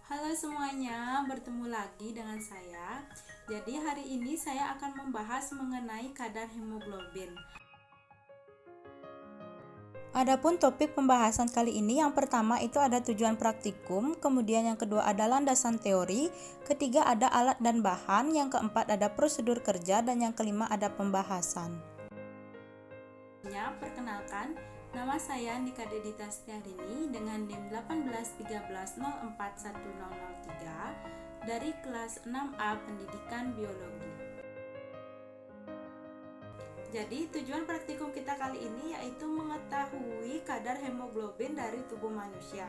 Halo semuanya, bertemu lagi dengan saya. Jadi hari ini saya akan membahas mengenai kadar hemoglobin. Adapun topik pembahasan kali ini, yang pertama itu ada tujuan praktikum, kemudian yang kedua ada landasan teori, ketiga ada alat dan bahan, yang keempat ada prosedur kerja, dan yang kelima ada pembahasan. Perkenalkan, nama saya Nika Dedita Setiarini dengan NIM 181304103 dari kelas 6A Pendidikan Biologi. Jadi tujuan praktikum kita kali ini yaitu mengetahui kadar hemoglobin dari tubuh manusia.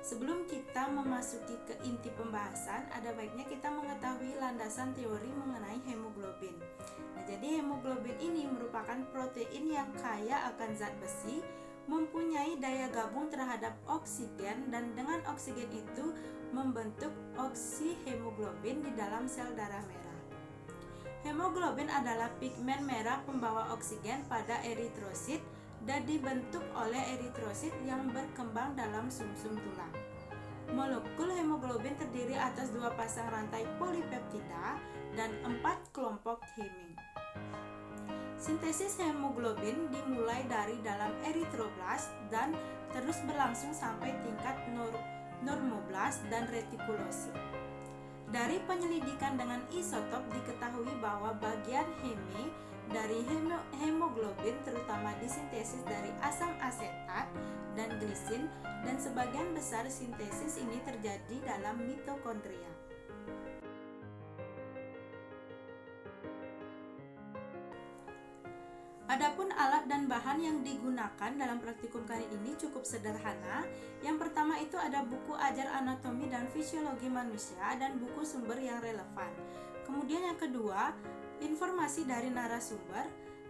Sebelum kita memasuki ke inti pembahasan, ada baiknya kita mengetahui landasan teori mengenai hemoglobin. Nah, jadi hemoglobin ini merupakan protein yang kaya akan zat besi, mempunyai daya gabung terhadap oksigen, dan dengan oksigen itu membentuk oksihemoglobin di dalam sel darah merah. Hemoglobin adalah pigmen merah pembawa oksigen pada eritrosit dan dibentuk oleh eritrosit yang berkembang dalam sumsum tulang. Molekul hemoglobin terdiri atas 2 pasang rantai polipeptida dan 4 kelompok heming. Sintesis hemoglobin dimulai dari dalam eritroblas dan terus berlangsung sampai tingkat normoblas dan retikulosit. Dari penyelidikan dengan isotop diketahui bahwa bagian heme dari hemoglobin terutama disintesis dari asam asetat dan glisin, dan sebagian besar sintesis ini terjadi dalam mitokondria. Adapun alat dan bahan yang digunakan dalam praktikum kali ini cukup sederhana. Yang pertama itu ada buku ajar anatomi dan fisiologi manusia dan buku sumber yang relevan. Kemudian yang kedua, informasi dari narasumber,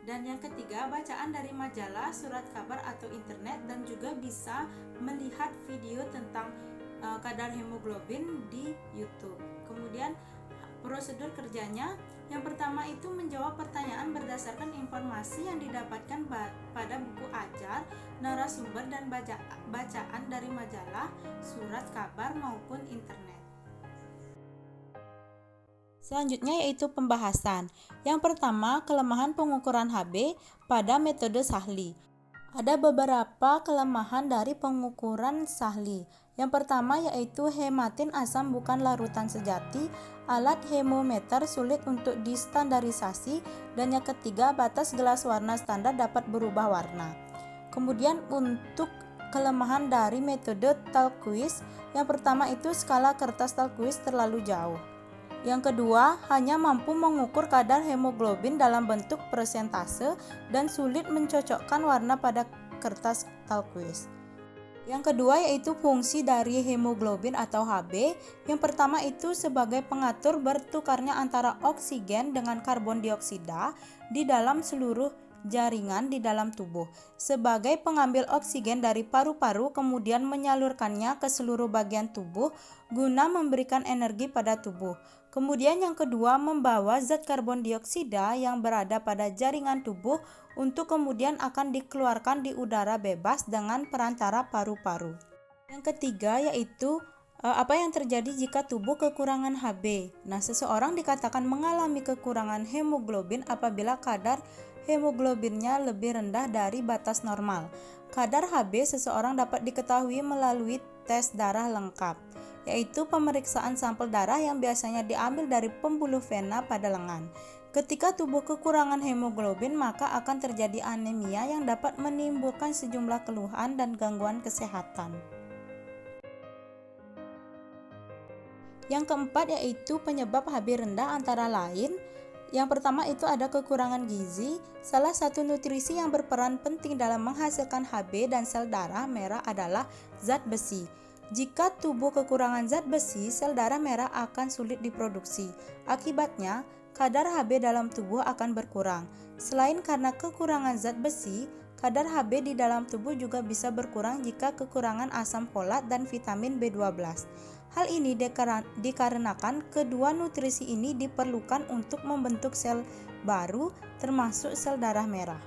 dan yang ketiga, bacaan dari majalah, surat kabar atau internet, dan juga bisa melihat video tentang kadar hemoglobin di YouTube. Kemudian prosedur kerjanya, yang pertama itu menjawab pertanyaan berdasarkan informasi yang didapatkan pada buku ajar, narasumber, dan bacaan dari majalah, surat kabar maupun internet. Selanjutnya yaitu pembahasan. Yang pertama, kelemahan pengukuran Hb pada metode Sahli. Ada beberapa kelemahan dari pengukuran Sahli. Yang pertama yaitu hematin asam bukan larutan sejati, alat hemometer sulit untuk distandarisasi, dan yang ketiga batas gelas warna standar dapat berubah warna. Kemudian untuk kelemahan dari metode Tallquist, yang pertama itu skala kertas Tallquist terlalu jauh. Yang kedua, hanya mampu mengukur kadar hemoglobin dalam bentuk persentase dan sulit mencocokkan warna pada kertas Tallquist. Yang kedua yaitu fungsi dari hemoglobin atau Hb. Yang pertama itu sebagai pengatur bertukarnya antara oksigen dengan karbon dioksida di dalam seluruh jaringan di dalam tubuh, sebagai pengambil oksigen dari paru-paru kemudian menyalurkannya ke seluruh bagian tubuh guna memberikan energi pada tubuh. Kemudian yang kedua, membawa zat karbon dioksida yang berada pada jaringan tubuh untuk kemudian akan dikeluarkan di udara bebas dengan perantara paru-paru. Yang ketiga yaitu apa yang terjadi jika tubuh kekurangan Hb. Nah, seseorang dikatakan mengalami kekurangan hemoglobin apabila kadar hemoglobinnya lebih rendah dari batas normal. Kadar Hb seseorang dapat diketahui melalui tes darah lengkap, yaitu pemeriksaan sampel darah yang biasanya diambil dari pembuluh vena pada lengan. Ketika tubuh kekurangan hemoglobin, maka akan terjadi anemia yang dapat menimbulkan sejumlah keluhan dan gangguan kesehatan. Yang keempat yaitu penyebab Hb rendah antara lain. Yang pertama itu ada kekurangan gizi. Salah satu nutrisi yang berperan penting dalam menghasilkan Hb dan sel darah merah adalah zat besi. Jika tubuh kekurangan zat besi, sel darah merah akan sulit diproduksi. Akibatnya, kadar Hb dalam tubuh akan berkurang. Selain karena kekurangan zat besi, kadar Hb di dalam tubuh juga bisa berkurang jika kekurangan asam folat dan vitamin B12. Hal ini dikarenakan kedua nutrisi ini diperlukan untuk membentuk sel baru, termasuk sel darah merah.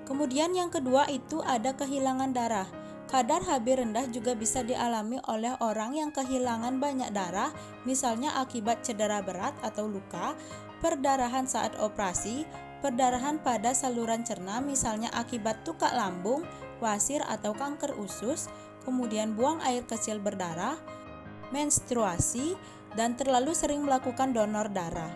Kemudian yang kedua itu ada kehilangan darah. Kadar Hb rendah juga bisa dialami oleh orang yang kehilangan banyak darah, misalnya akibat cedera berat atau luka, perdarahan saat operasi, perdarahan pada saluran cerna misalnya akibat tukak lambung, wasir atau kanker usus, kemudian buang air kecil berdarah, menstruasi, dan terlalu sering melakukan donor darah.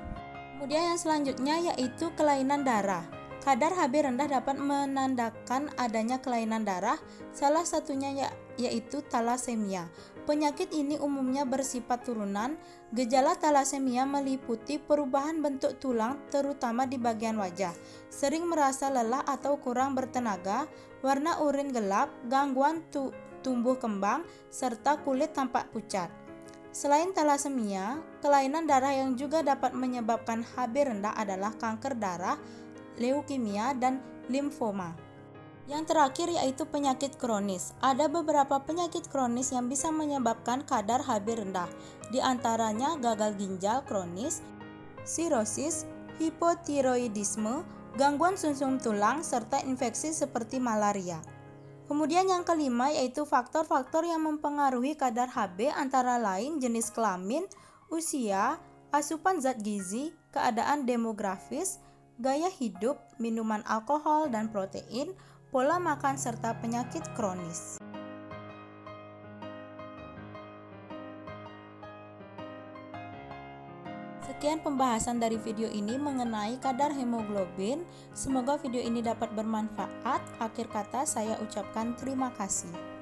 Kemudian yang selanjutnya yaitu kelainan darah. Kadar Hb rendah dapat menandakan adanya kelainan darah, salah satunya yaitu talasemia. Penyakit ini umumnya bersifat turunan. Gejala talasemia meliputi perubahan bentuk tulang terutama di bagian wajah, sering merasa lelah atau kurang bertenaga, warna urin gelap, gangguan tumbuh kembang, serta kulit tampak pucat. Selain talasemia, kelainan darah yang juga dapat menyebabkan Hb rendah adalah kanker darah, leukemia, dan limfoma. Yang terakhir yaitu penyakit kronis. Ada beberapa penyakit kronis yang bisa menyebabkan kadar Hb rendah, di antaranya gagal ginjal kronis, sirosis, hipotiroidisme, gangguan sumsum tulang, serta infeksi seperti malaria. Kemudian yang kelima yaitu faktor-faktor yang mempengaruhi kadar Hb antara lain jenis kelamin, usia, asupan zat gizi, keadaan demografis, gaya hidup, minuman alkohol dan protein, pola makan serta penyakit kronis. Sekian pembahasan dari video ini mengenai kadar hemoglobin. Semoga video ini dapat bermanfaat. Akhir kata saya ucapkan terima kasih.